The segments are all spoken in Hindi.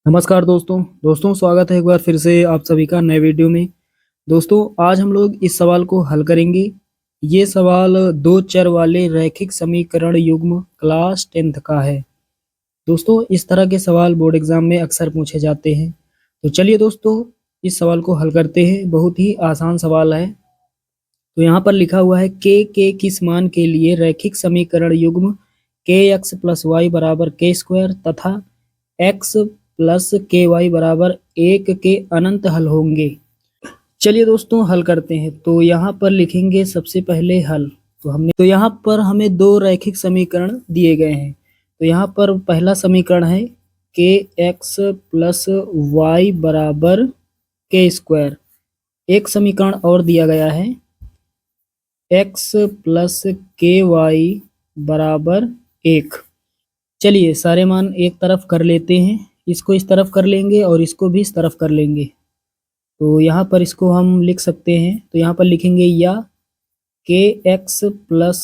नमस्कार दोस्तों स्वागत है एक बार फिर से आप सभी का नए वीडियो में। दोस्तों आज हम लोग इस सवाल को हल करेंगे। ये सवाल दो चर वाले रैखिक समीकरण युग्म क्लास 10th का है। दोस्तों इस तरह के सवाल बोर्ड एग्जाम में अक्सर पूछे जाते हैं। तो चलिए दोस्तों इस सवाल को हल करते हैं। बहुत ही आसान सवाल है। तो यहाँ पर लिखा हुआ है के किस मान के लिए रैखिक समीकरण युग्म के एक्स प्लस वाई बराबर के स्क्वायर तथा एक्स प्लस के वाई बराबर 1 के अनंत हल होंगे। चलिए दोस्तों हल करते हैं। तो यहाँ पर लिखेंगे सबसे पहले हल। तो यहाँ पर हमें दो रैखिक समीकरण दिए गए हैं। तो यहाँ पर पहला समीकरण है के एक्स प्लस वाई बराबर के स्क्वायर। एक समीकरण और दिया गया है एक्स प्लस के वाई बराबर 1। चलिए सारे मान एक तरफ कर लेते हैं। इसको इस तरफ कर लेंगे और इसको भी इस तरफ कर लेंगे। तो यहाँ पर इसको हम लिख सकते हैं। तो यहाँ पर लिखेंगे या के एक्स प्लस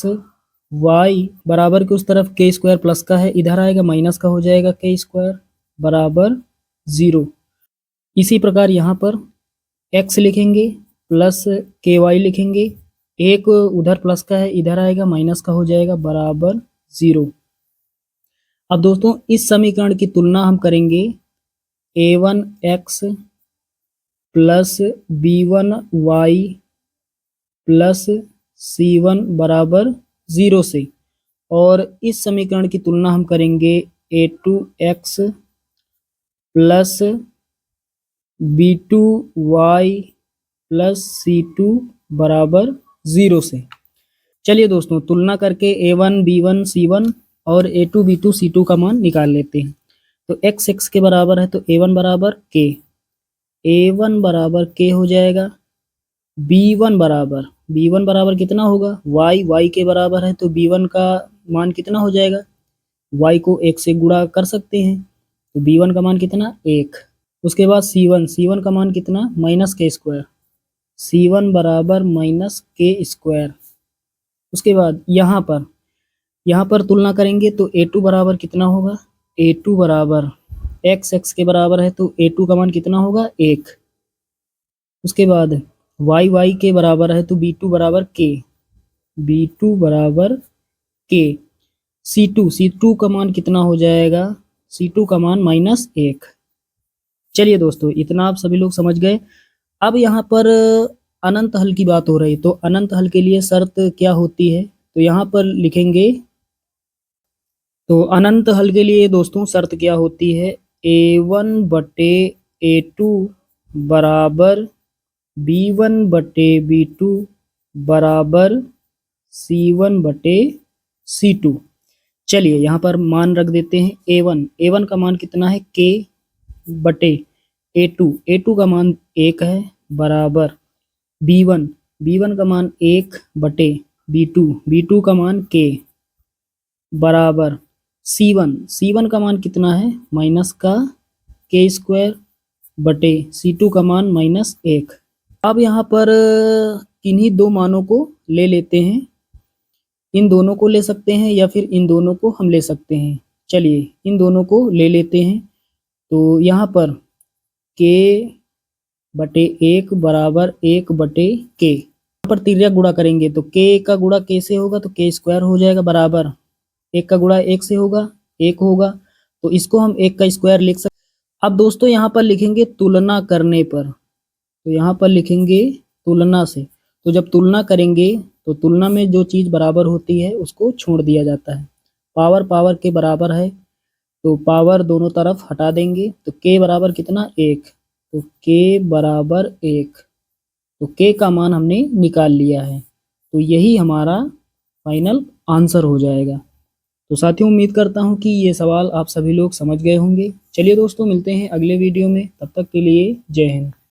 वाई बराबर के उस तरफ के स्क्वायर प्लस का है, इधर आएगा माइनस का हो जाएगा के स्क्वायर बराबर 0। इसी प्रकार यहाँ पर एक्स लिखेंगे प्लस के वाई लिखेंगे, एक उधर प्लस का है इधर आएगा माइनस का हो जाएगा बराबर 0। अब दोस्तों इस समीकरण की तुलना हम करेंगे a1x plus b1y plus c1 बराबर 0 से, और इस समीकरण की तुलना हम करेंगे a2x plus b2y plus c2 बराबर 0 से। चलिए दोस्तों तुलना करके a1 b1 c1 और a2 b2 c2 का मान निकाल लेते हैं। तो x के बराबर है तो a1 बराबर k हो जाएगा। b1 बराबर कितना होगा y के बराबर है तो b1 का मान कितना हो जाएगा, y को 1 से गुणा कर सकते हैं तो b1 का मान कितना 1। उसके बाद c1 का मान कितना माइनस के स्क्वायर, c1 बराबर माइनस के स्क्वायर। उसके बाद यहाँ पर तुलना करेंगे तो a2 बराबर कितना होगा, a2 बराबर x के बराबर है तो a2 का मान कितना होगा 1। उसके बाद y के बराबर है तो b2 बराबर k। c2 का मान कितना हो जाएगा, c2 का मान -1। चलिए दोस्तों इतना आप सभी लोग समझ गए। अब यहाँ पर अनंत हल की बात हो रही। तो अनंत हल के लिए शर्त क्या होती है, तो यहाँ पर लिखेंगे। तो अनंत हल के लिए दोस्तों शर्त क्या होती है, a1 बटे a2 बराबर b1 बटे b2 बराबर c1 बटे c2। चलिए यहाँ पर मान रख देते हैं a1 का मान कितना है k बटे a2 का मान 1 है बराबर b1 का मान 1 बटे b2 का मान k बराबर c1 का मान कितना है माइनस का के स्क्वायर बटे c2 का मान -1। अब यहाँ पर किन्हीं दो मानों को ले लेते हैं। इन दोनों को ले सकते हैं या फिर इन दोनों को हम ले सकते हैं। चलिए इन दोनों को ले लेते हैं। तो यहाँ पर k बटे 1 बराबर 1 बटे k। यहाँ पर तिर्यक गुणा करेंगे तो k का गुणा k से होगा तो k स्क्वायर हो जाएगा बराबर 1 का गुणा 1 से होगा 1 होगा, तो इसको हम 1 का स्क्वायर लिख सकते। अब दोस्तों यहाँ पर लिखेंगे तुलना करने पर। तो यहाँ पर लिखेंगे तुलना से। तो जब तुलना करेंगे तो तुलना में जो चीज़ बराबर होती है उसको छोड़ दिया जाता है। पावर के बराबर है तो पावर दोनों तरफ हटा देंगे तो k बराबर कितना 1, तो k बराबर 1। तो k का मान हमने निकाल लिया है। तो यही हमारा फाइनल आंसर हो जाएगा। तो साथियों उम्मीद करता हूँ कि ये सवाल आप सभी लोग समझ गए होंगे। चलिए दोस्तों मिलते हैं अगले वीडियो में, तब तक के लिए जय हिंद।